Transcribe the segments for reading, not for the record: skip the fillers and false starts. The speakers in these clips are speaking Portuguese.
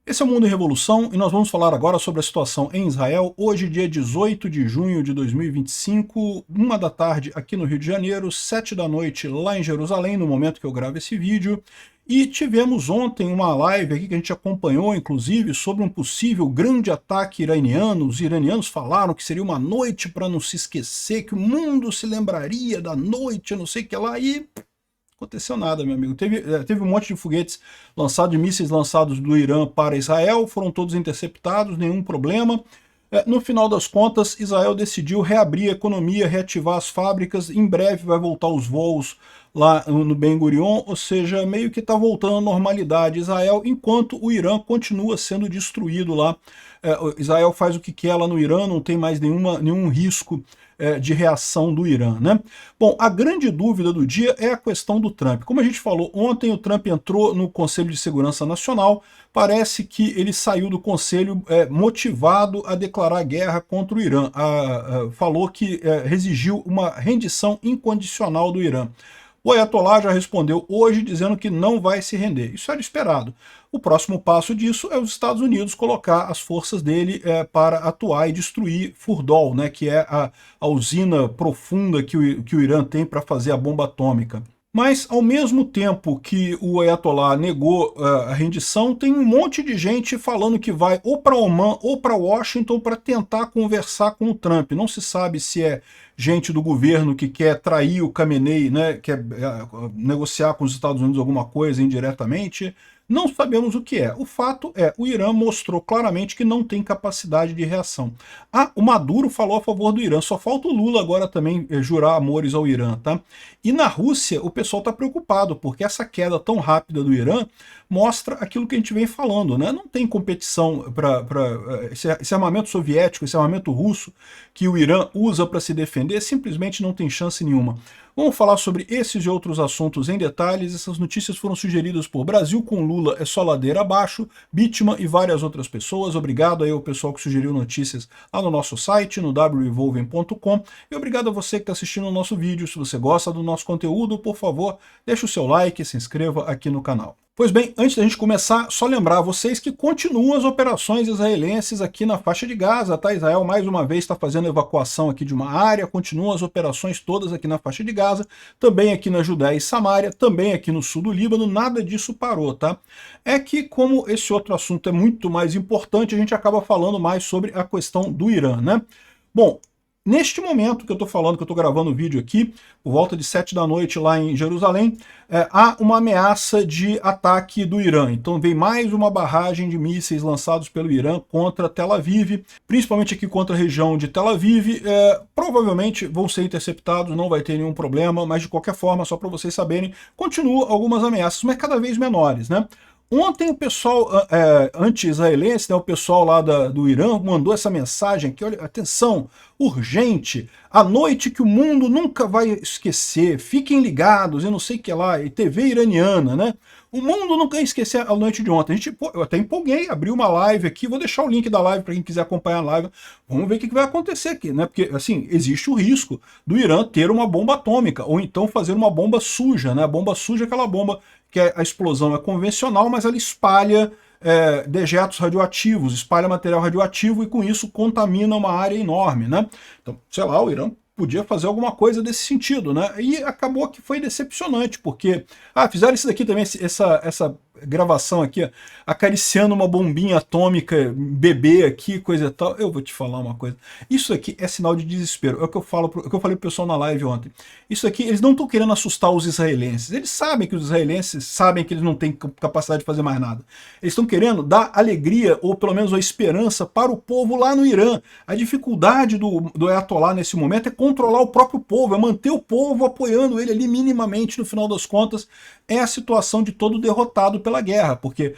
Esse é o Mundo em Revolução e nós vamos falar agora sobre a situação em Israel, hoje dia 18 de junho de 2025, 1 da tarde aqui no Rio de Janeiro, 7 da noite lá em Jerusalém, no momento que eu gravo esse vídeo. E tivemos ontem uma live aqui que a gente acompanhou, inclusive, sobre um possível grande ataque iraniano. Os iranianos falaram que seria uma noite para não se esquecer, que o mundo se lembraria da noite, não sei o que lá, e aconteceu nada, meu amigo. Teve um monte de foguetes lançados, de mísseis lançados do Irã para Israel, foram todos interceptados, nenhum problema. No final das contas, Israel decidiu reabrir a economia, reativar as fábricas, em breve vai voltar os voos lá no Ben Gurion, ou seja, meio que está voltando à normalidade Israel, enquanto o Irã continua sendo destruído lá. Israel faz o que quer lá no Irã, não tem mais nenhum risco de reação do Irã, né? Bom, a grande dúvida do dia é a questão do Trump. Como a gente falou ontem, o Trump entrou no Conselho de Segurança Nacional, parece que ele saiu do Conselho motivado a declarar guerra contra o Irã. Falou que exigiu uma rendição incondicional do Irã. O Ayatollah já respondeu hoje dizendo que não vai se render. Isso era esperado. O próximo passo disso é os Estados Unidos colocar as forças dele para atuar e destruir Furdol, né, que é a usina profunda que o Irã tem para fazer a bomba atômica. Mas, ao mesmo tempo que o Ayatollah negou a rendição, tem um monte de gente falando que vai ou para Oman ou para Washington para tentar conversar com o Trump. Não se sabe se é gente do governo que quer trair o Khamenei, né, quer negociar com os Estados Unidos alguma coisa indiretamente. Não sabemos o que é. O fato é, o Irã mostrou claramente que não tem capacidade de reação. O Maduro falou a favor do Irã, só falta o Lula agora também jurar amores ao Irã, tá? E na Rússia o pessoal está preocupado, porque essa queda tão rápida do Irã mostra aquilo que a gente vem falando, né? Não tem competição para esse armamento soviético, esse armamento russo que o Irã usa para se defender, simplesmente não tem chance nenhuma. Vamos falar sobre esses e outros assuntos em detalhes. Essas notícias foram sugeridas por Brasil com Lula é só ladeira abaixo, Bitman e várias outras pessoas. Obrigado aí ao pessoal que sugeriu notícias lá no nosso site, no wrevolving.com. E obrigado a você que está assistindo o nosso vídeo. Se você gosta do nosso conteúdo, por favor, deixe o seu like e se inscreva aqui no canal. Pois bem, antes da gente começar, só lembrar a vocês que continuam as operações israelenses aqui na faixa de Gaza, tá? Israel mais uma vez está fazendo evacuação aqui de uma área, continuam as operações todas aqui na faixa de Gaza, também aqui na Judéia e Samária, também aqui no sul do Líbano, nada disso parou, tá? É que como esse outro assunto é muito mais importante, a gente acaba falando mais sobre a questão do Irã, né? Bom, neste momento que eu estou falando, que eu estou gravando o vídeo aqui, por volta de 7 da noite lá em Jerusalém, há uma ameaça de ataque do Irã. Então vem mais uma barragem de mísseis lançados pelo Irã contra Tel Aviv, principalmente aqui contra a região de Tel Aviv. Provavelmente vão ser interceptados, não vai ter nenhum problema, mas de qualquer forma, só para vocês saberem, continuam algumas ameaças, mas cada vez menores, né? Ontem o pessoal anti-israelense, né, o pessoal lá do Irã, mandou essa mensagem aqui, olha, atenção, urgente, a noite que o mundo nunca vai esquecer, fiquem ligados, e não sei o que lá, e TV iraniana, né? O mundo nunca vai esquecer a noite de ontem. Eu até empolguei, abri uma live aqui, vou deixar o link da live para quem quiser acompanhar a live. Vamos ver o que vai acontecer aqui, né? Porque, assim, existe o risco do Irã ter uma bomba atômica, ou então fazer uma bomba suja, né? A bomba suja é aquela bomba que a explosão é convencional, mas ela espalha dejetos radioativos, espalha material radioativo e com isso contamina uma área enorme, né? Então, sei lá, o Irã podia fazer alguma coisa desse sentido, né? E acabou que foi decepcionante, porque fizeram isso daqui também, essa gravação aqui, ó, acariciando uma bombinha atômica, bebê aqui, coisa e tal. Eu vou te falar uma coisa. Isso aqui é sinal de desespero. É o que eu falei pro pessoal na live ontem. Isso aqui, eles não estão querendo assustar os israelenses. Eles sabem que os israelenses sabem que eles não têm capacidade de fazer mais nada. Eles estão querendo dar alegria, ou pelo menos a esperança, para o povo lá no Irã. A dificuldade do Ayatollah nesse momento é controlar o próprio povo, é manter o povo apoiando ele ali minimamente, no final das contas. É a situação de todo derrotado pela guerra, porque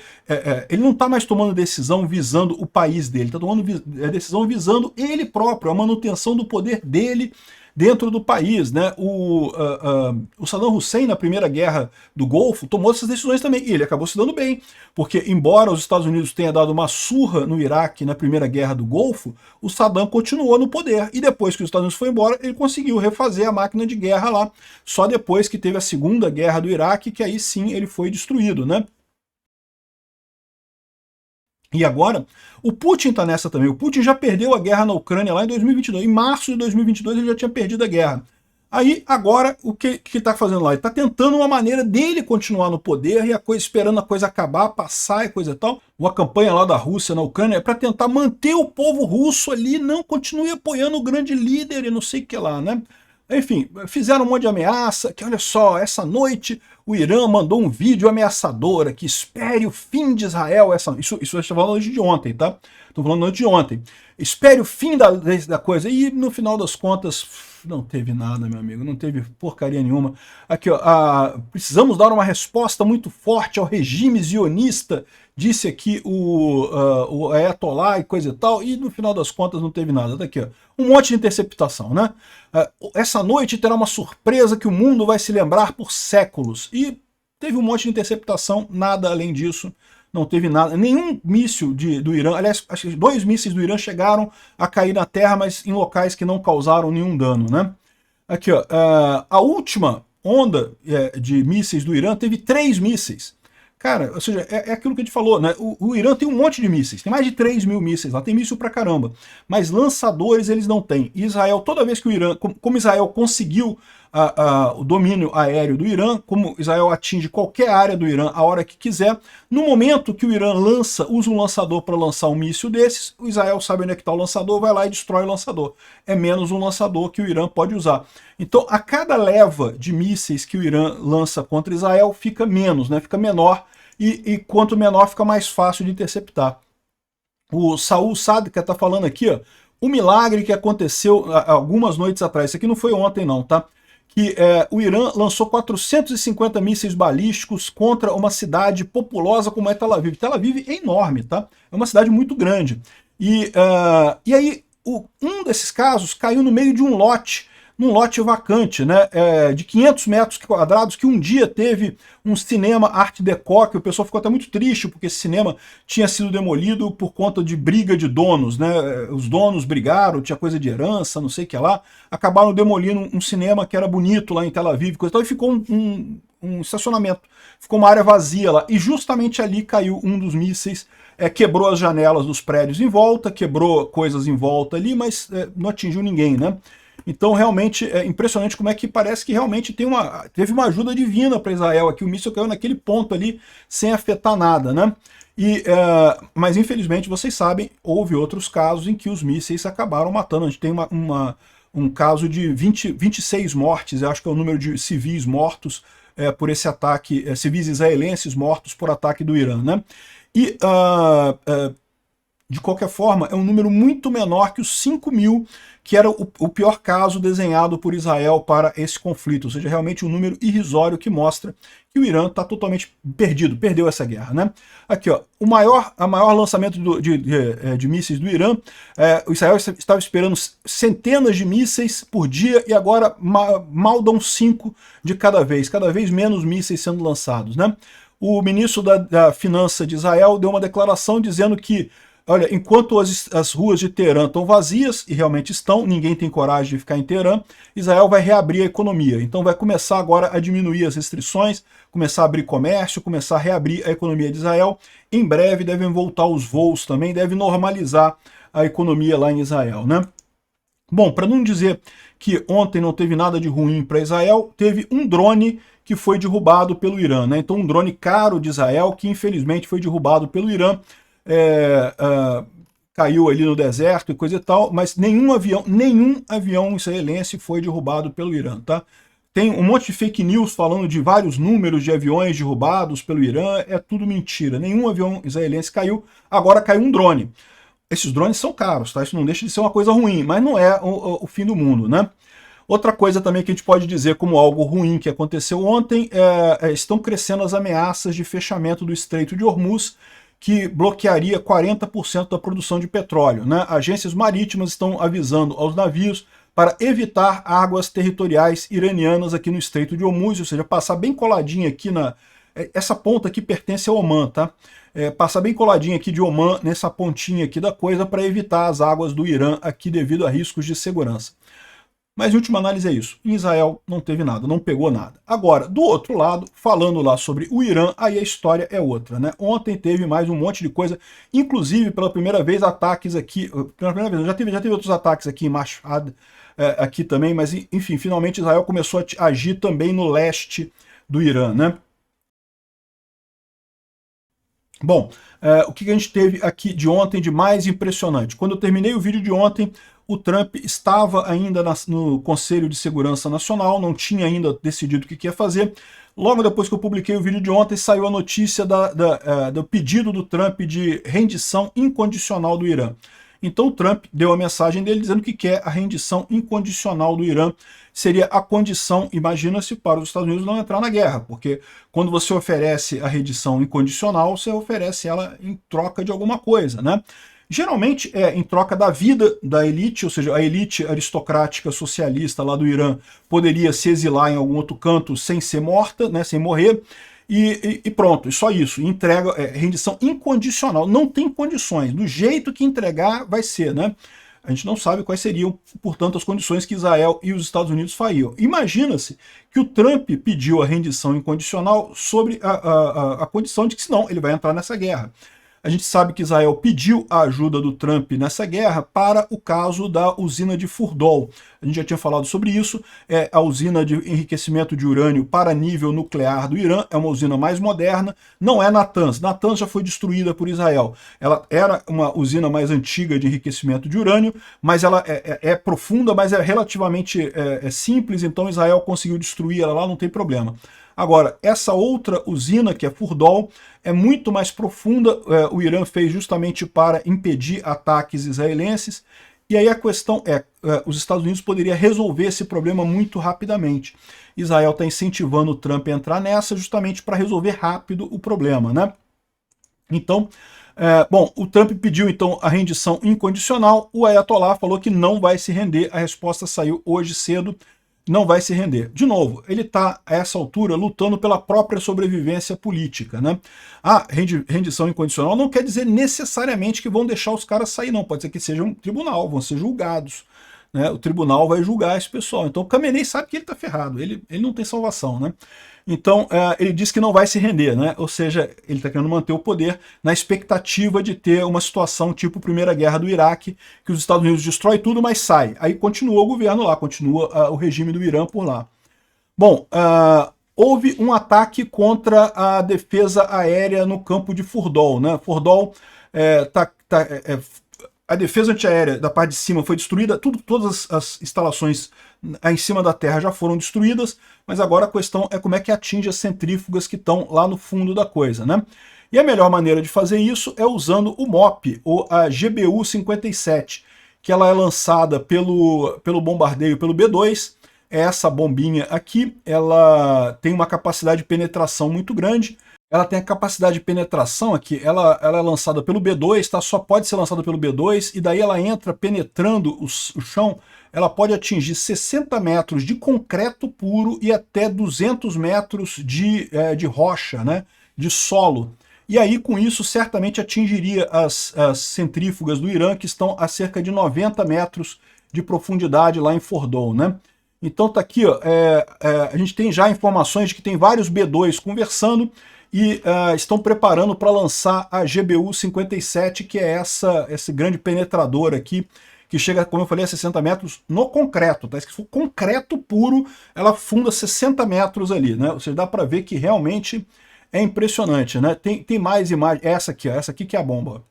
ele não está mais tomando decisão visando o país dele, está tomando decisão visando ele próprio, a manutenção do poder dele dentro do país, né? O Saddam Hussein, na primeira guerra do Golfo, tomou essas decisões também, e ele acabou se dando bem, porque embora os Estados Unidos tenha dado uma surra no Iraque na primeira guerra do Golfo, o Saddam continuou no poder, e depois que os Estados Unidos foi embora, ele conseguiu refazer a máquina de guerra lá, só depois que teve a segunda guerra do Iraque, que aí sim ele foi destruído, né? E agora, o Putin está nessa também. O Putin já perdeu a guerra na Ucrânia lá em 2022. Em março de 2022 ele já tinha perdido a guerra. Aí, agora, o que está fazendo lá? Ele está tentando uma maneira dele continuar no poder e a coisa, esperando a coisa acabar, passar e coisa e tal. Uma campanha lá da Rússia na Ucrânia é para tentar manter o povo russo ali, não continue apoiando o grande líder e não sei o que lá, né? Enfim, fizeram um monte de ameaça, que olha só, essa noite o Irã mandou um vídeo ameaçador, que espere o fim de Israel, isso eu estou falando de ontem, tá? Estou falando de ontem. Espere o fim da coisa, e no final das contas, não teve nada, meu amigo, não teve porcaria nenhuma. Aqui, ó, precisamos dar uma resposta muito forte ao regime zionista, disse aqui o Ayatollah e coisa e tal, e no final das contas não teve nada. Tá aqui, ó, um monte de interceptação, né? Essa noite terá uma surpresa que o mundo vai se lembrar por séculos. E teve um monte de interceptação, nada além disso. Não teve nada, nenhum míssil do Irã, aliás, acho que 2 mísseis do Irã chegaram a cair na terra, mas em locais que não causaram nenhum dano, né? Aqui, ó, a última onda de mísseis do Irã teve 3 mísseis. Cara, ou seja, é aquilo que a gente falou, né? O Irã tem um monte de mísseis, tem mais de 3 mil mísseis lá, tem míssil pra caramba. Mas lançadores eles não têm. E Israel, toda vez que o Irã, como Israel conseguiu o domínio aéreo do Irã, como Israel atinge qualquer área do Irã a hora que quiser, no momento que o Irã usa um lançador para lançar um míssil desses, o Israel sabe onde é que está o lançador, vai lá e destrói o lançador. É menos um lançador que o Irã pode usar. Então, a cada leva de mísseis que o Irã lança contra Israel, fica menos, né? Fica menor, e quanto menor, fica mais fácil de interceptar. O Saul Sadka está falando aqui, ó, o milagre que aconteceu algumas noites atrás. Isso aqui não foi ontem não, tá? Que o Irã lançou 450 mísseis balísticos contra uma cidade populosa como é Tel Aviv. Tel Aviv é enorme, tá? É uma cidade muito grande. E aí, um desses casos caiu no meio de um lote, num lote vacante, né, de 500 metros quadrados, que um dia teve um cinema Art Deco, que o pessoal ficou até muito triste, porque esse cinema tinha sido demolido por conta de briga de donos, né, os donos brigaram, tinha coisa de herança, não sei o que lá, acabaram demolindo um cinema que era bonito lá em Tel Aviv, coisa e tal, e ficou um estacionamento, ficou uma área vazia lá, e justamente ali caiu um dos mísseis, quebrou as janelas dos prédios em volta, quebrou coisas em volta ali, mas não atingiu ninguém, né? Então, realmente, é impressionante como é que parece que realmente teve uma ajuda divina para Israel aqui. O míssil caiu naquele ponto ali, sem afetar nada, né? Mas, infelizmente, vocês sabem, houve outros casos em que os mísseis acabaram matando. A gente tem um caso de 26 mortes, eu acho que é o número de civis mortos por esse ataque, civis israelenses mortos por ataque do Irã, né? E, de qualquer forma, é um número muito menor que os 5 mil, que era o pior caso desenhado por Israel para esse conflito, ou seja, realmente um número irrisório que mostra que o Irã está totalmente perdido, perdeu essa guerra, né? Aqui, ó, o maior lançamento de mísseis do Irã, o Israel estava esperando centenas de mísseis por dia e agora mal dão 5 de cada vez menos mísseis sendo lançados, né? O ministro da Finança de Israel deu uma declaração dizendo que olha, enquanto as ruas de Teherã estão vazias, e realmente estão, ninguém tem coragem de ficar em Teherã, Israel vai reabrir a economia. Então vai começar agora a diminuir as restrições, começar a abrir comércio, começar a reabrir a economia de Israel. Em breve devem voltar os voos também, deve normalizar a economia lá em Israel, né? Bom, para não dizer que ontem não teve nada de ruim para Israel, teve um drone que foi derrubado pelo Irã, né? Então um drone caro de Israel que infelizmente foi derrubado pelo Irã, caiu ali no deserto e coisa e tal, mas nenhum avião israelense foi derrubado pelo Irã, tá? Tem um monte de fake news falando de vários números de aviões derrubados pelo Irã, é tudo mentira, nenhum avião israelense caiu, agora caiu um drone. Esses drones são caros, tá? Isso não deixa de ser uma coisa ruim, mas não é o fim do mundo, né? Outra coisa também que a gente pode dizer como algo ruim que aconteceu ontem, estão crescendo as ameaças de fechamento do Estreito de Hormuz, que bloquearia 40% da produção de petróleo, né? Agências marítimas estão avisando aos navios para evitar águas territoriais iranianas aqui no Estreito de Hormuz, ou seja, passar bem coladinho aqui essa ponta aqui pertence ao Omã, tá? Passar bem coladinho aqui de Omã, nessa pontinha aqui da coisa, para evitar as águas do Irã aqui devido a riscos de segurança. Mas em última análise é isso. Em Israel não teve nada, não pegou nada. Agora, do outro lado, falando lá sobre o Irã, aí a história é outra, né? Ontem teve mais um monte de coisa, inclusive pela primeira vez ataques aqui, pela primeira vez, já teve outros ataques aqui em Mashhad, aqui também, mas enfim, finalmente Israel começou a agir também no leste do Irã, né? Bom, o que a gente teve aqui de ontem de mais impressionante? Quando eu terminei o vídeo de ontem, o Trump estava ainda no Conselho de Segurança Nacional, não tinha ainda decidido o que ia fazer. Logo depois que eu publiquei o vídeo de ontem, saiu a notícia do pedido do Trump de rendição incondicional do Irã. Então o Trump deu a mensagem dele dizendo que quer a rendição incondicional do Irã. Seria a condição, imagina-se, para os Estados Unidos não entrar na guerra, porque quando você oferece a rendição incondicional, você oferece ela em troca de alguma coisa, né? Geralmente é em troca da vida da elite, ou seja, a elite aristocrática socialista lá do Irã poderia se exilar em algum outro canto sem ser morta, né, sem morrer, e pronto, e só isso, entrega, rendição incondicional, não tem condições, do jeito que entregar vai ser, né? A gente não sabe quais seriam, portanto, as condições que Israel e os Estados Unidos fariam. Imagina-se que o Trump pediu a rendição incondicional sobre a condição de que senão ele vai entrar nessa guerra. A gente sabe que Israel pediu a ajuda do Trump nessa guerra para o caso da usina de Furdol. A gente já tinha falado sobre isso. É a usina de enriquecimento de urânio para nível nuclear do Irã. É uma usina mais moderna. Não é Natanz. Natanz já foi destruída por Israel. Ela era uma usina mais antiga de enriquecimento de urânio, mas ela é profunda, mas é relativamente simples. Então Israel conseguiu destruir ela lá, não tem problema. Agora, essa outra usina, que é Furdol, é muito mais profunda, o Irã fez justamente para impedir ataques israelenses, e aí a questão os Estados Unidos poderiam resolver esse problema muito rapidamente. Israel está incentivando o Trump a entrar nessa justamente para resolver rápido o problema, né? Então, bom, o Trump pediu então a rendição incondicional, o Ayatollah falou que não vai se render, a resposta saiu hoje cedo, não vai se render. De novo, ele está, a essa altura, lutando pela própria sobrevivência política, né? A rendição incondicional não quer dizer necessariamente que vão deixar os caras sair, não. Pode ser que seja um tribunal, vão ser julgados, né? O tribunal vai julgar esse pessoal. Então o Khamenei sabe que ele está ferrado, ele não tem salvação, né? Então ele diz que não vai se render, né? Ou seja, ele está querendo manter o poder na expectativa de ter uma situação tipo Primeira Guerra do Iraque, que os Estados Unidos destrói tudo, mas sai. Aí continua o governo lá, continua o regime do Irã por lá. Bom, houve um ataque contra a defesa aérea no campo de Furdol, né? Furdol a defesa antiaérea da parte de cima foi destruída, todas as instalações em cima da terra já foram destruídas, mas agora a questão é como é que atinge as centrífugas que estão lá no fundo da coisa, né? E a melhor maneira de fazer isso é usando o MOP, ou a GBU-57, que ela é lançada pelo bombardeio pelo B-2, é essa bombinha aqui, ela tem uma capacidade de penetração muito grande, ela tem a capacidade de penetração aqui, ela é lançada pelo B-2, tá? Só pode ser lançada pelo B-2, e daí ela entra penetrando o chão, ela pode atingir 60 metros de concreto puro e até 200 metros de rocha, né? De solo. E aí, com isso, certamente atingiria as centrífugas do Irã, que estão a cerca de 90 metros de profundidade lá em Furdol, né? Então tá aqui, ó, a gente tem já informações de que tem vários B-2 conversando, e estão preparando para lançar a GBU-57, que é esse grande penetrador aqui, que chega, como eu falei, a 60 metros no concreto, tá? Se for concreto puro, ela funda 60 metros ali, né? Ou seja, dá para ver que realmente é impressionante, né? Tem mais imagens, essa aqui, ó, essa aqui que é a bomba.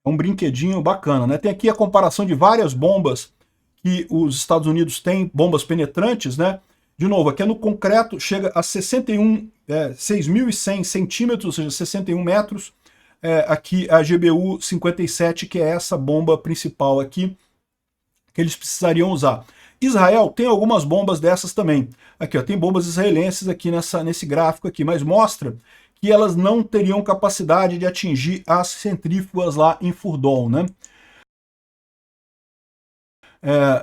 É um brinquedinho bacana, né? Tem aqui a comparação de várias bombas que os Estados Unidos têm, bombas penetrantes, né? De novo, aqui é no concreto, chega a 6.100 centímetros, ou seja, 61 metros. Aqui a GBU-57, que é essa bomba principal aqui, que eles precisariam usar. Israel tem algumas bombas dessas também. Aqui, ó, tem bombas israelenses aqui nesse gráfico aqui, mas mostra que elas não teriam capacidade de atingir as centrífugas lá em Furdol, né?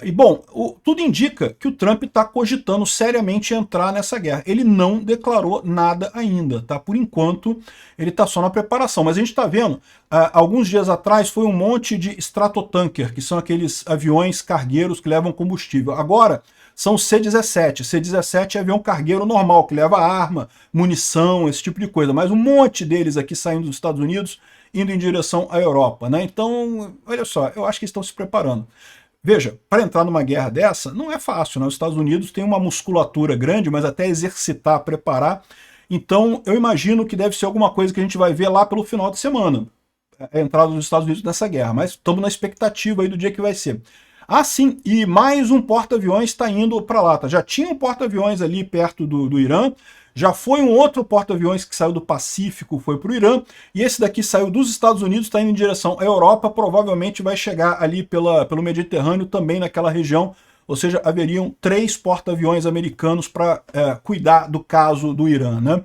E bom, tudo indica que o Trump está cogitando seriamente entrar nessa guerra. Ele não declarou nada ainda, tá? Por enquanto, ele está só na preparação. Mas a gente está vendo, alguns dias atrás foi um monte de stratotanker, que são aqueles aviões cargueiros que levam combustível. Agora são os C-17. C-17 é avião cargueiro normal, que leva arma, munição, esse tipo de coisa. Mas um monte deles aqui saindo dos Estados Unidos, indo em direção à Europa, né? Então, olha só, eu acho que estão se preparando. Veja, para entrar numa guerra dessa, não é fácil, né? Os Estados Unidos têm uma musculatura grande, mas até exercitar, preparar. Então, eu imagino que deve ser alguma coisa que a gente vai ver lá pelo final de semana, a entrada dos Estados Unidos nessa guerra. Mas estamos na expectativa aí do dia que vai ser. Ah, sim, e mais um porta-aviões está indo para lá. Tá? Já tinha um porta-aviões ali perto do Irã, já foi um outro porta-aviões que saiu do Pacífico, foi para o Irã, e esse daqui saiu dos Estados Unidos, está indo em direção à Europa, provavelmente vai chegar ali pelo Mediterrâneo, também naquela região, ou seja, haveriam 3 porta-aviões americanos para cuidar do caso do Irã, né?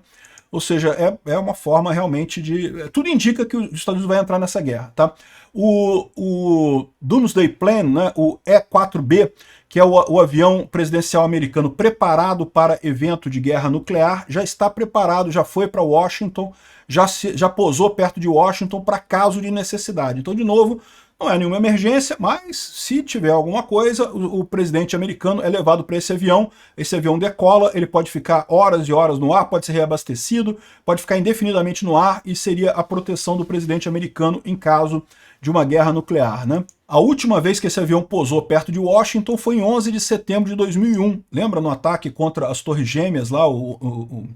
Ou seja, é uma forma realmente de... Tudo indica que os Estados Unidos vai entrar nessa guerra, tá? O Doomsday Plan, né, o E-4B, que é o avião presidencial americano preparado para evento de guerra nuclear, já está preparado, já foi para Washington, já pousou perto de Washington para caso de necessidade. Então, de novo, não é nenhuma emergência, mas se tiver alguma coisa, o presidente americano é levado para esse avião decola, ele pode ficar horas e horas no ar, pode ser reabastecido, pode ficar indefinidamente no ar e seria a proteção do presidente americano em caso de uma guerra nuclear, né? A última vez que esse avião pousou perto de Washington foi em 11 de setembro de 2001. Lembra no ataque contra as Torres Gêmeas lá, o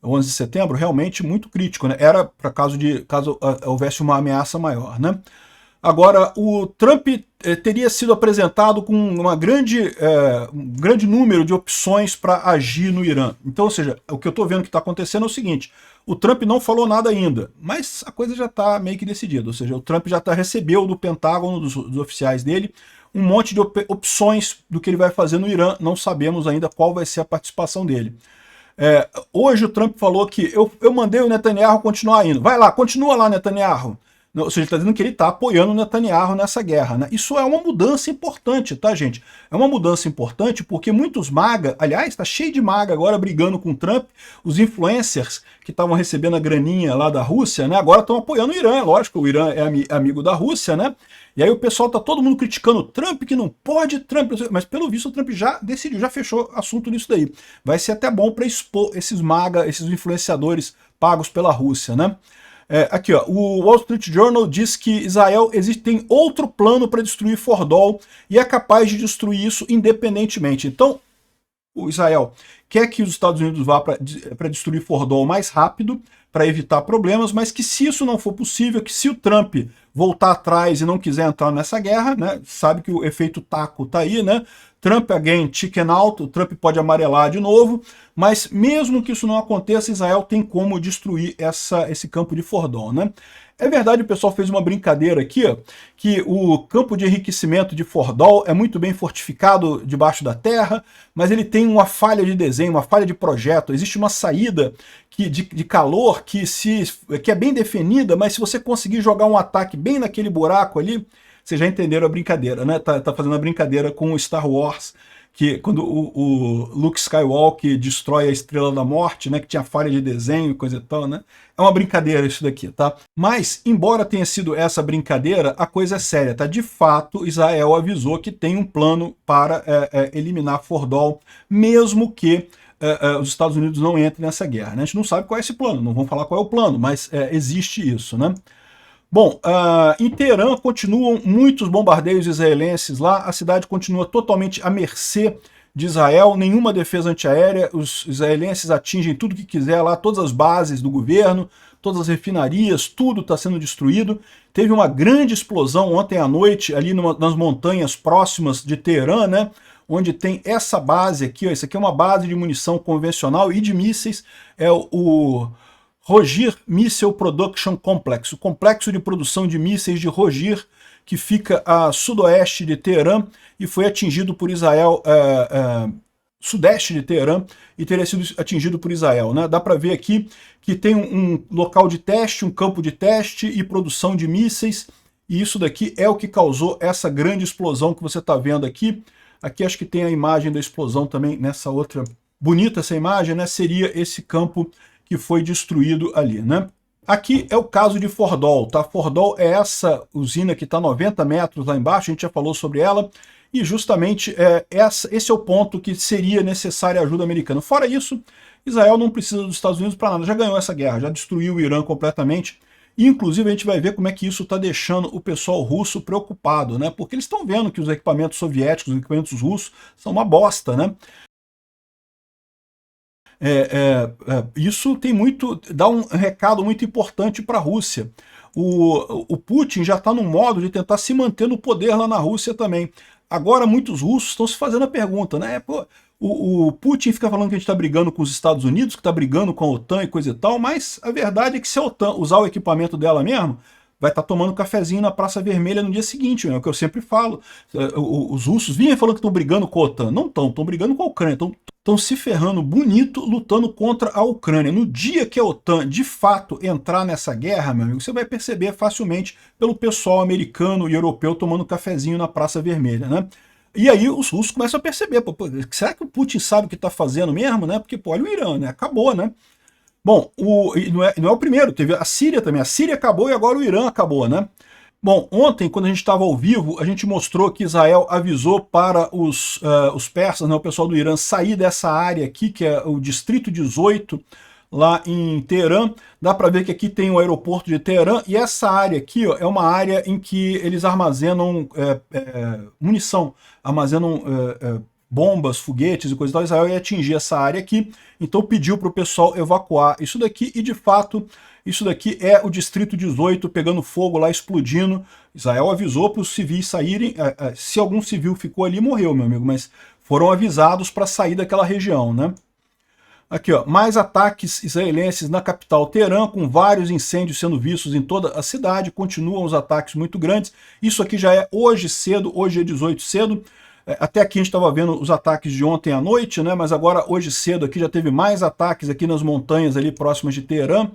11 de setembro? Realmente muito crítico, né? Era para caso houvesse uma ameaça maior, né? Agora, o Trump teria sido apresentado com um grande número de opções para agir no Irã. Então, ou seja, o que eu estou vendo que está acontecendo é o seguinte, o Trump não falou nada ainda, mas a coisa já está meio que decidida, ou seja, o Trump já recebeu do Pentágono, dos oficiais dele, um monte de opções do que ele vai fazer no Irã, não sabemos ainda qual vai ser a participação dele. Hoje o Trump falou que eu mandei o Netanyahu continuar indo. Vai lá, continua lá, Netanyahu. Ou seja, ele está dizendo que ele está apoiando o Netanyahu nessa guerra, né? Isso é uma mudança importante, tá, gente? É uma mudança importante porque muitos MAGA, aliás, está cheio de MAGA agora brigando com o Trump, os influencers que estavam recebendo a graninha lá da Rússia, né? Agora estão apoiando o Irã, lógico, o Irã é amigo da Rússia, né? E aí o pessoal tá todo mundo criticando o Trump, que não pode, Trump, mas pelo visto o Trump já decidiu, já fechou assunto nisso daí. Vai ser até bom para expor esses MAGA, esses influenciadores pagos pela Rússia, né? Aqui, ó, o Wall Street Journal diz que Israel tem outro plano para destruir Fordol e é capaz de destruir isso independentemente. Então, o Israel quer que os Estados Unidos vá para destruir Fordol mais rápido, para evitar problemas, mas que se isso não for possível, que se o Trump voltar atrás e não quiser entrar nessa guerra, né, sabe que o efeito taco tá aí, né? Trump again, chicken out, o Trump pode amarelar de novo, mas mesmo que isso não aconteça, Israel tem como destruir esse campo de Fordol, né? É verdade, o pessoal fez uma brincadeira aqui, ó, que o campo de enriquecimento de Fordol é muito bem fortificado debaixo da terra, mas ele tem uma falha de desenho, uma falha de projeto. Existe uma saída de calor que é bem definida, mas se você conseguir jogar um ataque bem naquele buraco ali, vocês já entenderam a brincadeira, né? Tá fazendo a brincadeira com o Star Wars, que quando o Luke Skywalker destrói a Estrela da Morte, né, que tinha falha de desenho e coisa e tal, né? É uma brincadeira isso daqui, tá? Mas, embora tenha sido essa brincadeira, a coisa é séria, tá? De fato, Israel avisou que tem um plano para eliminar Fordol, mesmo que os Estados Unidos não entrem nessa guerra, né? A gente não sabe qual é esse plano, não vamos falar qual é o plano, mas existe isso, né? Bom, em Teherã continuam muitos bombardeios israelenses lá, a cidade continua totalmente à mercê de Israel, nenhuma defesa antiaérea, os israelenses atingem tudo que quiser lá, todas as bases do governo, todas as refinarias, tudo está sendo destruído. Teve uma grande explosão ontem à noite ali nas montanhas próximas de Teherã, né? Onde tem essa base aqui, ó, isso aqui é uma base de munição convencional e de mísseis, é o Rogir Missile Production Complex, o complexo de produção de mísseis de Rogir, que fica a sudoeste de Teherã e foi atingido por Israel, sudeste de Teherã, e teria sido atingido por Israel, né? Dá para ver aqui que tem um local de teste, um campo de teste e produção de mísseis, e isso daqui é o que causou essa grande explosão que você está vendo aqui. Aqui acho que tem a imagem da explosão também nessa outra, bonita essa imagem, né? Seria esse campo que foi destruído ali, né? Aqui é o caso de Fordol, tá? Fordol é essa usina que está 90 metros lá embaixo, a gente já falou sobre ela, e justamente esse é o ponto que seria necessária a ajuda americana. Fora isso, Israel não precisa dos Estados Unidos para nada, já ganhou essa guerra, já destruiu o Irã completamente, e inclusive a gente vai ver como é que isso está deixando o pessoal russo preocupado, né? Porque eles estão vendo que os equipamentos soviéticos, os equipamentos russos, são uma bosta, né? Isso tem muito, dá um recado muito importante para a Rússia. O Putin já está num modo de tentar se manter no poder lá na Rússia também. Agora muitos russos estão se fazendo a pergunta, né? Pô, o Putin fica falando que a gente está brigando com os Estados Unidos, que está brigando com a OTAN e coisa e tal, mas a verdade é que se a OTAN usar o equipamento dela mesmo, vai estar tomando cafezinho na Praça Vermelha no dia seguinte, é o que eu sempre falo. Os russos vinham falando que estão brigando com a OTAN. Não estão brigando com a Ucrânia, estão se ferrando bonito lutando contra a Ucrânia. No dia que a OTAN de fato entrar nessa guerra, meu amigo, você vai perceber facilmente pelo pessoal americano e europeu tomando cafezinho na Praça Vermelha, né? E aí os russos começam a perceber, pô, será que o Putin sabe o que está fazendo mesmo, né? Porque, pô, olha o Irã, né? Acabou, né? Bom, não é o primeiro, teve a Síria também. A Síria acabou e agora o Irã acabou, né? Bom, ontem, quando a gente estava ao vivo, a gente mostrou que Israel avisou para os persas, né, o pessoal do Irã, sair dessa área aqui, que é o Distrito 18, lá em Teherã. Dá para ver que aqui tem o aeroporto de Teherã, e essa área aqui ó, é uma área em que eles armazenam munição, armazenam bombas, foguetes e coisa e tal. Israel ia atingir essa área aqui, então pediu para o pessoal evacuar isso daqui, e de fato isso daqui é o Distrito 18 pegando fogo lá, explodindo. Israel avisou para os civis saírem, se algum civil ficou ali, morreu, meu amigo, mas foram avisados para sair daquela região, né? Aqui, ó, mais ataques israelenses na capital Teherã, com vários incêndios sendo vistos em toda a cidade, continuam os ataques muito grandes. Isso aqui já é hoje cedo, hoje é 18 cedo. Até aqui a gente estava vendo os ataques de ontem à noite, né? Mas agora hoje cedo aqui já teve mais ataques aqui nas montanhas ali próximas de Teherã.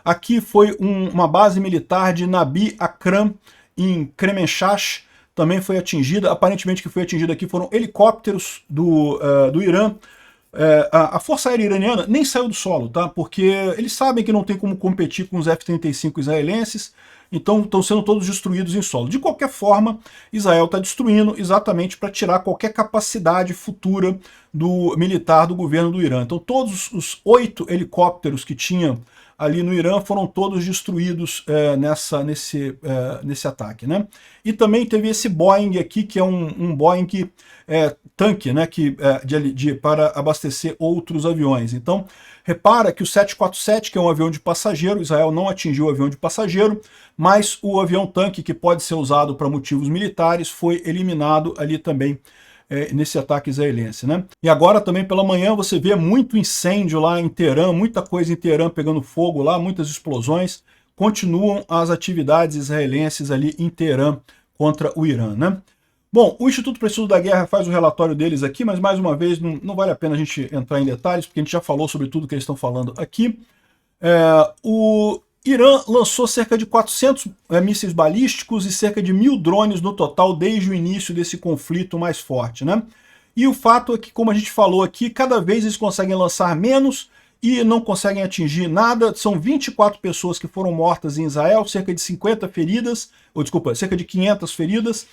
Aqui foi uma base militar de Nabi Akram, em Kremenchach, também foi atingida. Aparentemente que foi atingida aqui foram helicópteros do Irã. A Força Aérea Iraniana nem saiu do solo, tá? Porque eles sabem que não tem como competir com os F-35 israelenses, então estão sendo todos destruídos em solo. De qualquer forma, Israel está destruindo exatamente para tirar qualquer capacidade futura do militar do governo do Irã. Então todos os 8 helicópteros que tinham ali no Irã foram todos destruídos nesse ataque, né? E também teve esse Boeing aqui, que é um Boeing tanque, né, para abastecer outros aviões. Então, repara que o 747, que é um avião de passageiro, Israel não atingiu o avião de passageiro, mas o avião tanque, que pode ser usado para motivos militares, foi eliminado ali também nesse ataque israelense, né? E agora também pela manhã você vê muito incêndio lá em Teherã, muita coisa em Teherã pegando fogo lá, muitas explosões. Continuam as atividades israelenses ali em Teherã contra o Irã, né? Bom, o Instituto para o Estudo da Guerra faz o relatório deles aqui, mas mais uma vez não vale a pena a gente entrar em detalhes, porque a gente já falou sobre tudo que eles estão falando aqui. O Irã lançou cerca de 400 mísseis balísticos e cerca de 1.000 drones no total desde o início desse conflito mais forte, né? E o fato é que, como a gente falou aqui, cada vez eles conseguem lançar menos e não conseguem atingir nada. São 24 pessoas que foram mortas em Israel, cerca de 50 feridas, cerca de 500 feridas.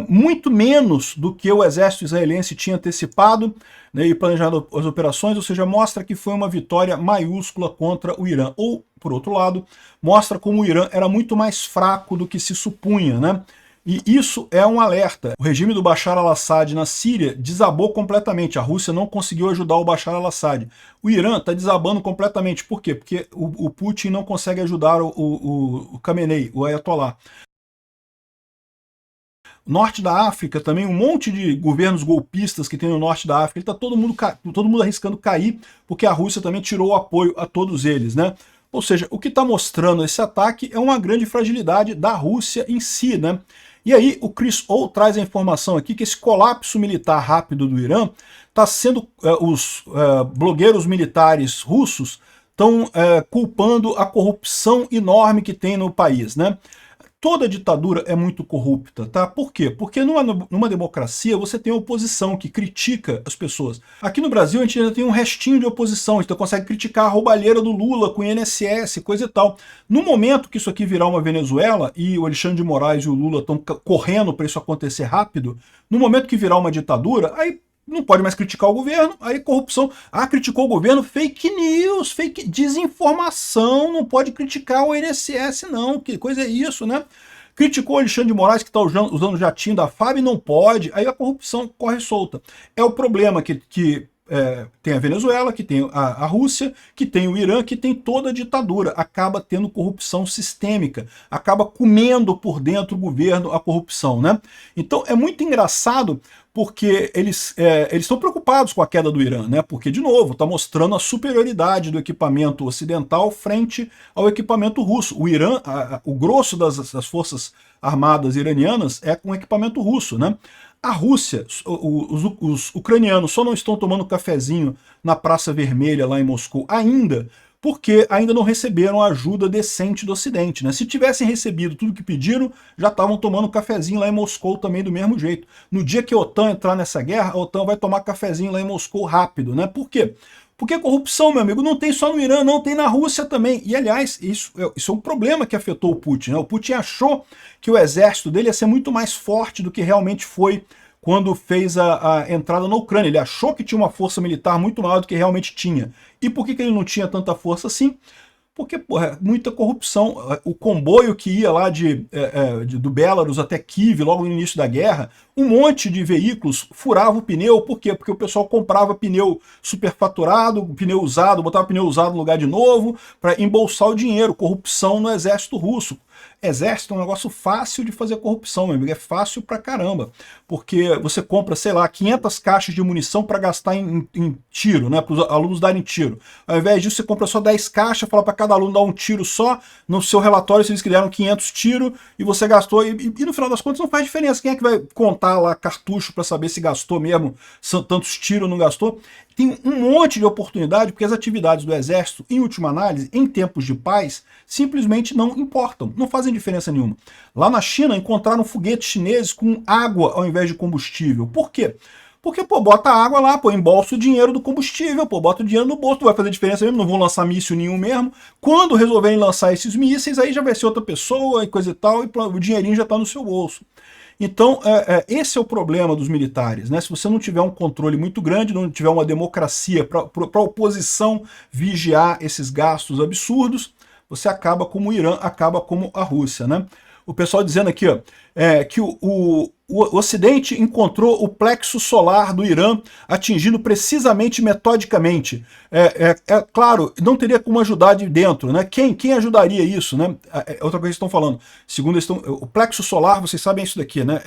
Muito menos do que o exército israelense tinha antecipado, né, e planejado as operações, ou seja, mostra que foi uma vitória maiúscula contra o Irã. Ou, por outro lado, mostra como o Irã era muito mais fraco do que se supunha, né? E isso é um alerta. O regime do Bashar al-Assad na Síria desabou completamente. A Rússia não conseguiu ajudar o Bashar al-Assad. O Irã está desabando completamente. Por quê? Porque o Putin não consegue ajudar o Khamenei, o Ayatollah. Norte da África também, um monte de governos golpistas que tem no norte da África, ele está todo mundo arriscando cair, porque a Rússia também tirou o apoio a todos eles, né? Ou seja, o que está mostrando esse ataque é uma grande fragilidade da Rússia em si, né? E aí o Chris O traz a informação aqui que esse colapso militar rápido do Irã está sendo, os blogueiros militares russos estão culpando a corrupção enorme que tem no país, né? toda ditadura é muito corrupta, tá? Por quê? Porque numa democracia você tem oposição que critica as pessoas. Aqui no Brasil a gente ainda tem um restinho de oposição, a gente consegue criticar a roubalheira do Lula com o INSS, coisa e tal. No momento que isso aqui virar uma Venezuela e o Alexandre de Moraes e o Lula estão correndo para isso acontecer rápido, no momento que virar uma ditadura, aí não pode mais criticar o governo, aí corrupção. Ah, criticou o governo, fake news, fake desinformação, não pode criticar o INSS não, que coisa é isso, né? Criticou o Alexandre de Moraes que está usando o jatinho da FAB, não pode, aí a corrupção corre solta. É o problema que tem a Venezuela, que tem a Rússia, que tem o Irã, que tem toda a ditadura. Acaba tendo corrupção sistêmica, acaba comendo por dentro o governo a corrupção, né? Então é muito engraçado porque eles estão preocupados com a queda do Irã, né? Porque, de novo, está mostrando a superioridade do equipamento ocidental frente ao equipamento russo. O Irã, o grosso das forças armadas iranianas é com equipamento russo, né? A Rússia, os ucranianos só não estão tomando cafezinho na Praça Vermelha, lá em Moscou, ainda, porque ainda não receberam ajuda decente do Ocidente, né? Se tivessem recebido tudo que pediram, já estavam tomando cafezinho lá em Moscou também do mesmo jeito. No dia que a OTAN entrar nessa guerra, a OTAN vai tomar cafezinho lá em Moscou rápido, né? Por quê? Porque corrupção, meu amigo, não tem só no Irã, não, tem na Rússia também. E, aliás, isso é um problema que afetou o Putin, né? O Putin achou que o exército dele ia ser muito mais forte do que realmente foi quando fez a entrada na Ucrânia. Ele achou que tinha uma força militar muito maior do que realmente tinha. E por que ele não tinha tanta força assim? Porque, porra, muita corrupção. O comboio que ia lá do Belarus até Kiev, logo no início da guerra, um monte de veículos furava o pneu. Por quê? Porque o pessoal comprava pneu superfaturado, pneu usado, botava pneu usado no lugar de novo, para embolsar o dinheiro. Corrupção no exército russo. Exército é um negócio fácil de fazer corrupção, meu amigo, é fácil pra caramba, porque você compra, sei lá, 500 caixas de munição para gastar em tiro, né, para os alunos darem tiro. Ao invés disso, você compra só 10 caixas, fala para cada aluno dar um tiro só, no seu relatório você diz que deram 500 tiros e você gastou, e no final das contas não faz diferença. Quem é que vai contar lá cartucho para saber se gastou mesmo, tantos tiros ou não gastou? Tem um monte de oportunidade, porque as atividades do exército, em última análise, em tempos de paz, simplesmente não importam, não fazem diferença nenhuma. Lá na China encontraram foguetes chineses com água ao invés de combustível. Por quê? Porque, pô, bota água lá, pô, embolsa o dinheiro do combustível, pô, bota o dinheiro no bolso, não vai fazer diferença mesmo, não vão lançar míssil nenhum mesmo. Quando resolverem lançar esses mísseis, aí já vai ser outra pessoa e coisa e tal, e o dinheirinho já está no seu bolso. Então, esse é o problema dos militares, né? Se você não tiver um controle muito grande, não tiver uma democracia para a oposição vigiar esses gastos absurdos, você acaba como o Irã, acaba como a Rússia, né? O pessoal dizendo aqui, ó, que o Ocidente encontrou o plexo solar do Irã atingindo precisamente metodicamente. Claro, não teria como ajudar de dentro, né? Quem ajudaria isso, né? Outra coisa que eles estão falando, segundo eles o plexo solar, vocês sabem isso daqui, né?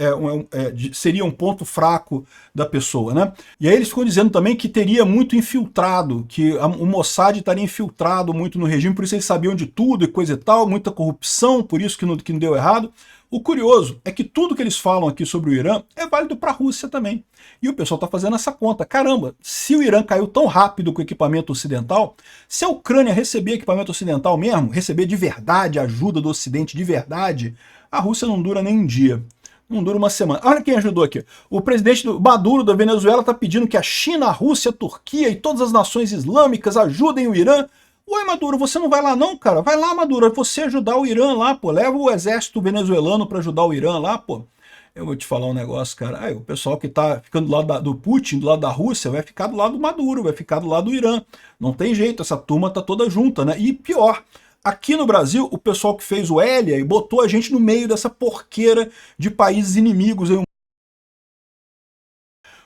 Seria um ponto fraco da pessoa, né? E aí eles ficam dizendo também que teria muito infiltrado, que o Mossad estaria infiltrado muito no regime, por isso eles sabiam de tudo e coisa e tal, muita corrupção, por isso que não deu errado. O curioso é que tudo que eles falam aqui sobre o Irã é válido para a Rússia também. E o pessoal está fazendo essa conta. Caramba, se o Irã caiu tão rápido com o equipamento ocidental, se a Ucrânia receber equipamento ocidental mesmo, receber de verdade ajuda do Ocidente de verdade, a Rússia não dura nem um dia. Não dura uma semana. Olha quem ajudou aqui. O presidente Maduro da Venezuela está pedindo que a China, a Rússia, a Turquia e todas as nações islâmicas ajudem o Irã. Ué, Maduro, você não vai lá não, cara? Vai lá, Maduro, é você ajudar o Irã lá, pô. Leva o exército venezuelano para ajudar o Irã lá, pô. Eu vou te falar um negócio, cara. Aí, o pessoal que tá ficando do lado do Putin, do lado da Rússia, vai ficar do lado do Maduro, vai ficar do lado do Irã. Não tem jeito, essa turma tá toda junta, né? E pior, aqui no Brasil, o pessoal que fez o Hélia e botou a gente no meio dessa porqueira de países inimigos.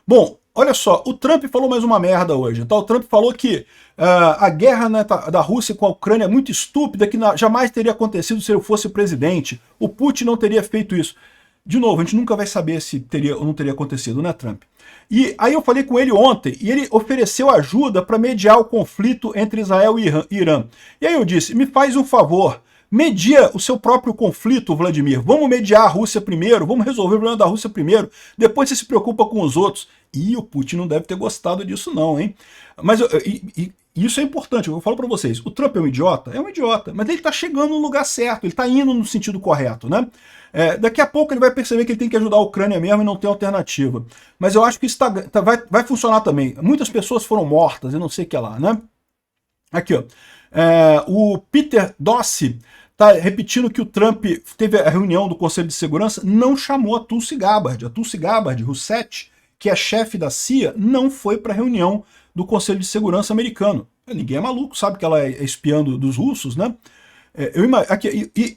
Bom, olha só, o Trump falou mais uma merda hoje. Tá? O Trump falou que a guerra, né, da Rússia com a Ucrânia é muito estúpida, que jamais teria acontecido se eu fosse presidente. O Putin não teria feito isso. De novo, a gente nunca vai saber se teria ou não teria acontecido, né, Trump? E aí eu falei com ele ontem, e ele ofereceu ajuda para mediar o conflito entre Israel e Irã. E aí eu disse, me faz um favor, media o seu próprio conflito, Vladimir. Vamos mediar a Rússia primeiro, vamos resolver o problema da Rússia primeiro, depois você se preocupa com os outros. E o Putin não deve ter gostado disso não, hein? Mas isso é importante, eu falo para vocês, o Trump é um idiota? É um idiota, mas ele está chegando no lugar certo, ele está indo no sentido correto, né? Daqui a pouco ele vai perceber que ele tem que ajudar a Ucrânia mesmo e não tem alternativa. Mas eu acho que isso vai funcionar também. Muitas pessoas foram mortas e não sei o que lá, né? Aqui, ó. O Peter Dossi está repetindo que o Trump teve a reunião do Conselho de Segurança, não chamou a Tulsi Gabbard. A Tulsi Gabbard, Rousseff, que é chefe da CIA, não foi para a reunião do Conselho de Segurança americano. Ninguém é maluco, sabe que ela é espiã dos russos, né?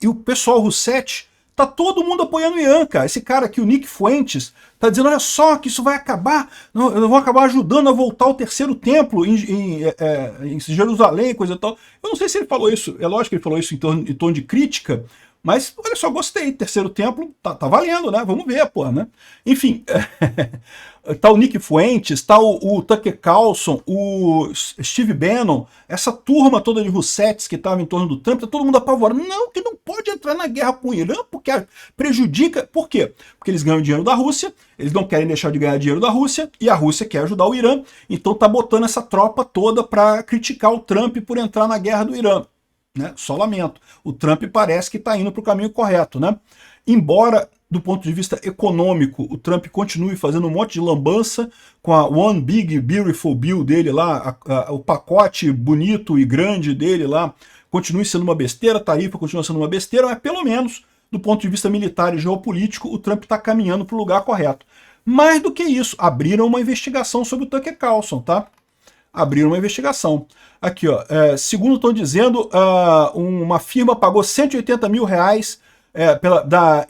E o pessoal Rousseff, tá todo mundo apoiando o Ian, cara. Esse cara aqui, o Nick Fuentes, tá dizendo, olha só, que isso vai acabar, eu vou acabar ajudando a voltar ao terceiro templo em Jerusalém, coisa e tal. Eu não sei se ele falou isso, é lógico que ele falou isso em tom de crítica, mas olha só, gostei, terceiro templo, tá valendo, né? Vamos ver, pô, né? Enfim, tá o Nick Fuentes, tá o Tucker Carlson, o Steve Bannon, essa turma toda de Roussettes que estava em torno do Trump, tá todo mundo apavorado. Não, que não pode entrar na guerra com o Irã, porque prejudica. Por quê? Porque eles ganham dinheiro da Rússia, eles não querem deixar de ganhar dinheiro da Rússia, e a Rússia quer ajudar o Irã, então tá botando essa tropa toda para criticar o Trump por entrar na guerra do Irã. Né? Só lamento. O Trump parece que está indo para o caminho correto, né? Embora, do ponto de vista econômico, o Trump continue fazendo um monte de lambança com a One Big Beautiful Bill dele lá, o pacote bonito e grande dele lá, continue sendo uma besteira, a tarifa continua sendo uma besteira, mas pelo menos, do ponto de vista militar e geopolítico, o Trump está caminhando para o lugar correto. Mais do que isso, abriram uma investigação sobre o Tucker Carlson, tá? Abriram uma investigação. Aqui, ó, segundo estão dizendo, uma firma pagou 180 mil reais da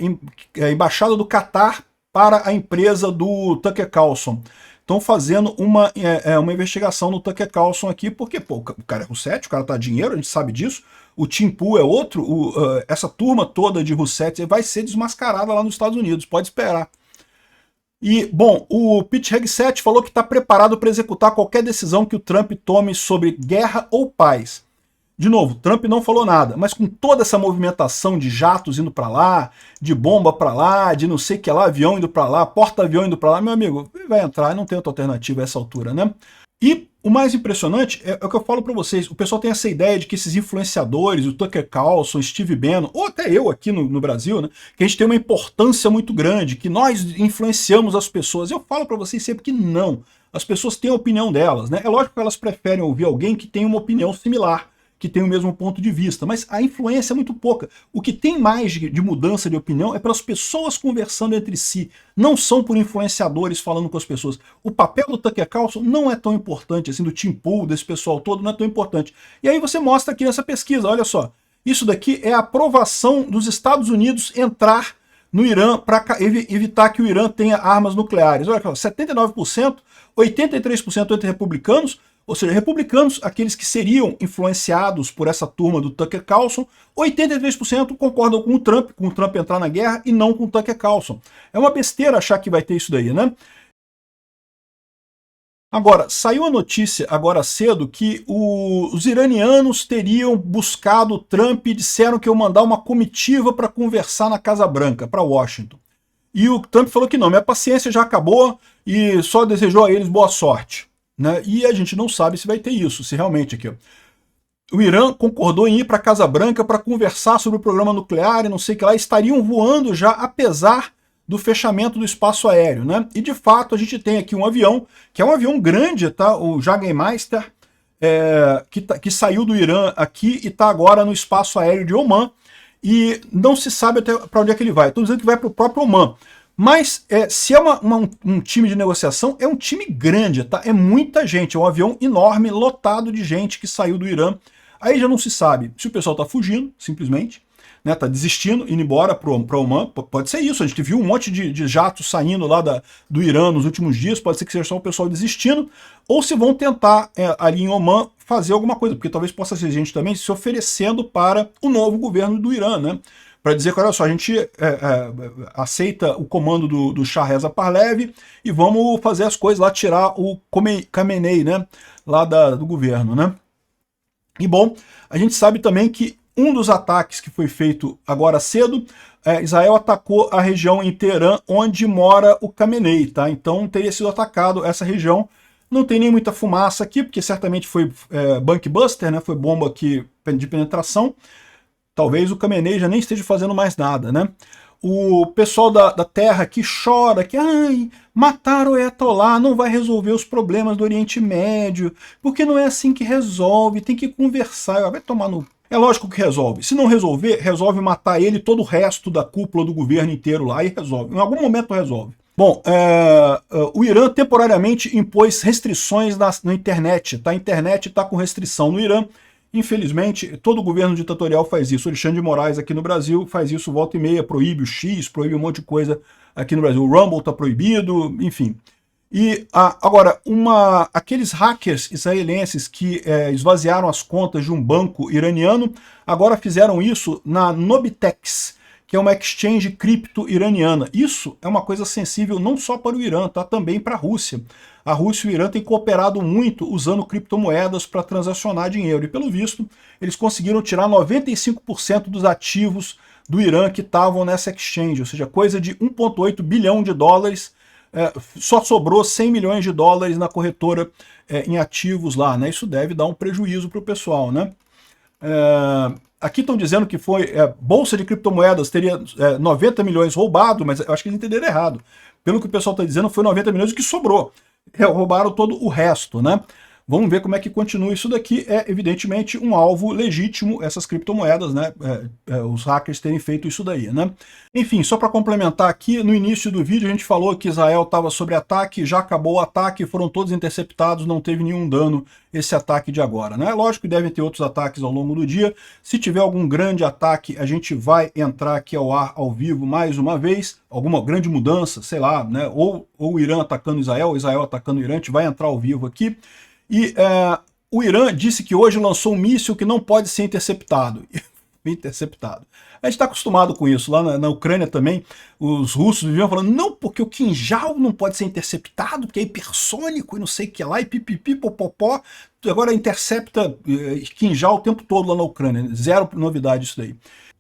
Embaixada do Catar para a empresa do Tucker Carlson. Estão fazendo uma investigação no Tucker Carlson aqui, porque pô, o cara é Rousseff, o cara tá dinheiro, a gente sabe disso. O Tim Pool é outro, essa turma toda de Rousseff vai ser desmascarada lá nos Estados Unidos, pode esperar. E, bom, o Pete Hegseth falou que está preparado para executar qualquer decisão que o Trump tome sobre guerra ou paz. De novo, Trump não falou nada, mas com toda essa movimentação de jatos indo para lá, de bomba para lá, de não sei o que lá, avião indo para lá, porta-avião indo para lá, meu amigo, vai entrar, não tem outra alternativa a essa altura, né? E o mais impressionante é o que eu falo para vocês, o pessoal tem essa ideia de que esses influenciadores, o Tucker Carlson, Steve Bannon, ou até eu aqui no Brasil, né, que a gente tem uma importância muito grande, que nós influenciamos as pessoas. Eu falo para vocês sempre que não. As pessoas têm a opinião delas, né? É lógico que elas preferem ouvir alguém que tem uma opinião similar, que tem o mesmo ponto de vista, mas a influência é muito pouca. O que tem mais de mudança de opinião é pelas pessoas conversando entre si, não são por influenciadores falando com as pessoas. O papel do Tucker Carlson não é tão importante, assim, do Tim Pool, desse pessoal todo, não é tão importante. E aí você mostra aqui nessa pesquisa, olha só, isso daqui é a aprovação dos Estados Unidos entrar no Irã para evitar que o Irã tenha armas nucleares. Olha, 79%, 83% entre republicanos, ou seja, republicanos, aqueles que seriam influenciados por essa turma do Tucker Carlson, 83% concordam com o Trump entrar na guerra e não com o Tucker Carlson. É uma besteira achar que vai ter isso daí, né? Agora, saiu a notícia agora cedo que os iranianos teriam buscado o Trump e disseram que iam mandar uma comitiva para conversar na Casa Branca, para Washington. E o Trump falou que não, minha paciência já acabou e só desejou a eles boa sorte. Né? E a gente não sabe se vai ter isso, se realmente aqui. Ó, o Irã concordou em ir para a Casa Branca para conversar sobre o programa nuclear e não sei o que lá, estariam voando já apesar do fechamento do espaço aéreo. Né? E de fato a gente tem aqui um avião, que é um avião grande, tá? O Jagermeister, que saiu do Irã aqui e está agora no espaço aéreo de Oman, e não se sabe até para onde é que ele vai. Estão dizendo que vai para o próprio Oman. Mas se é um time de negociação, é um time grande, tá? É muita gente, é um avião enorme, lotado de gente que saiu do Irã. Aí já não se sabe se o pessoal está fugindo, simplesmente, né? Tá desistindo, indo embora para Oman. Pode ser isso, a gente viu um monte de jatos saindo lá do Irã nos últimos dias, pode ser que seja só o pessoal desistindo, ou se vão tentar ali em Oman fazer alguma coisa, porque talvez possa ser gente também se oferecendo para o novo governo do Irã, né? Para dizer que, olha só, a gente aceita o comando do Shah Reza Pahlavi e vamos fazer as coisas lá, tirar o Khamenei, né, lá do governo, né. E bom, a gente sabe também que um dos ataques que foi feito agora cedo, Israel atacou a região em Teherã onde mora o Khamenei, tá? Então teria sido atacado essa região. Não tem nem muita fumaça aqui, porque certamente foi bunkbuster, né? Foi bomba aqui de penetração. Talvez o Khamenei já nem esteja fazendo mais nada, né? O pessoal da terra aqui chora que ai, matar o Ayatollah não vai resolver os problemas do Oriente Médio, porque não é assim que resolve, tem que conversar. Vai tomar no... É lógico que resolve. Se não resolver, resolve matar ele e todo o resto da cúpula do governo inteiro lá, e resolve. Em algum momento resolve. Bom, o Irã temporariamente impôs restrições na internet. Tá? A internet está com restrição no Irã. Infelizmente, todo governo ditatorial faz isso. O Alexandre de Moraes aqui no Brasil faz isso volta e meia, proíbe o X, proíbe um monte de coisa aqui no Brasil. O Rumble está proibido, enfim. E agora, aqueles hackers israelenses que esvaziaram as contas de um banco iraniano, agora fizeram isso na Nobitex, que é uma exchange cripto iraniana. Isso é uma coisa sensível não só para o Irã, tá? Também para a Rússia. A Rússia e o Irã têm cooperado muito usando criptomoedas para transacionar dinheiro. E pelo visto, eles conseguiram tirar 95% dos ativos do Irã que estavam nessa exchange, ou seja, coisa de 1,8 bilhão de dólares. Só sobrou 100 milhões de dólares na corretora em ativos lá, né? Isso deve dar um prejuízo para o pessoal, né? Aqui estão dizendo que foi bolsa de criptomoedas, teria 90 milhões roubado, mas eu acho que eles entenderam errado. Pelo que o pessoal está dizendo, foi 90 milhões o que sobrou. Roubaram todo o resto, né? Vamos ver como é que continua isso daqui. É evidentemente um alvo legítimo, essas criptomoedas, né? Os hackers terem feito isso daí, né? Enfim, só para complementar aqui, no início do vídeo a gente falou que Israel estava sob ataque, já acabou o ataque, foram todos interceptados, não teve nenhum dano esse ataque de agora, né? Lógico que devem ter outros ataques ao longo do dia. Se tiver algum grande ataque, a gente vai entrar aqui ao ar, ao vivo, mais uma vez. Alguma grande mudança, sei lá, né? Ou o Irã atacando Israel, ou Israel atacando o Irã, a gente vai entrar ao vivo aqui. E o Irã disse que hoje lançou um míssil que não pode ser interceptado. Interceptado. A gente está acostumado com isso. Lá na Ucrânia também, os russos viviam falando, não, porque o Kinjal não pode ser interceptado, porque é hipersônico e não sei o que lá, e pipipi, popopó. Agora intercepta Kinjal o tempo todo lá na Ucrânia. Zero novidade isso daí.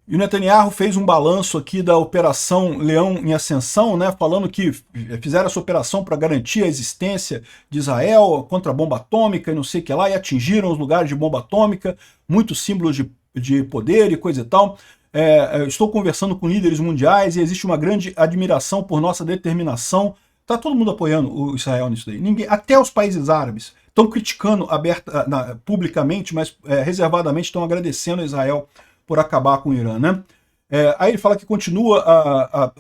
E o Netanyahu fez um balanço aqui da Operação Leão em Ascensão, né, falando que fizeram essa operação para garantir a existência de Israel contra a bomba atômica e não sei o que lá, e atingiram os lugares de bomba atômica, muitos símbolos de poder e coisa e tal. Estou conversando com líderes mundiais e existe uma grande admiração por nossa determinação. Está todo mundo apoiando o Israel nisso daí. Ninguém, até os países árabes estão criticando publicamente, mas reservadamente estão agradecendo a Israel por acabar com o Irã, né? Aí ele fala que continua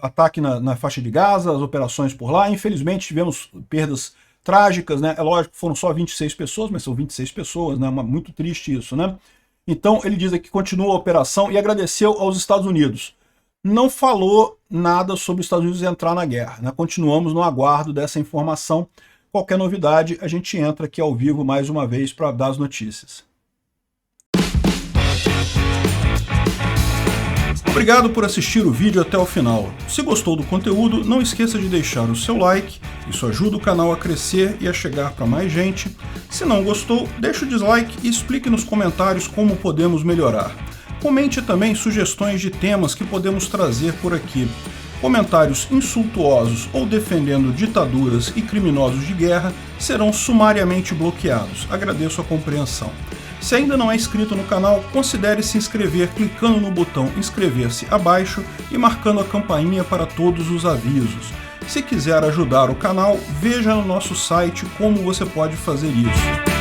ataque na faixa de Gaza, as operações por lá. Infelizmente tivemos perdas trágicas, né? É lógico que foram só 26 pessoas, mas são 26 pessoas, né? Muito triste isso, né? Então ele diz aqui que continua a operação e agradeceu aos Estados Unidos. Não falou nada sobre os Estados Unidos entrar na guerra, né? Continuamos no aguardo dessa informação. Qualquer novidade, a gente entra aqui ao vivo mais uma vez para dar as notícias. Obrigado por assistir o vídeo até o final. Se gostou do conteúdo, não esqueça de deixar o seu like, isso ajuda o canal a crescer e a chegar para mais gente. Se não gostou, deixe o dislike e explique nos comentários como podemos melhorar. Comente também sugestões de temas que podemos trazer por aqui. Comentários insultuosos ou defendendo ditaduras e criminosos de guerra serão sumariamente bloqueados. Agradeço a compreensão. Se ainda não é inscrito no canal, considere se inscrever clicando no botão inscrever-se abaixo e marcando a campainha para todos os avisos. Se quiser ajudar o canal, veja no nosso site como você pode fazer isso.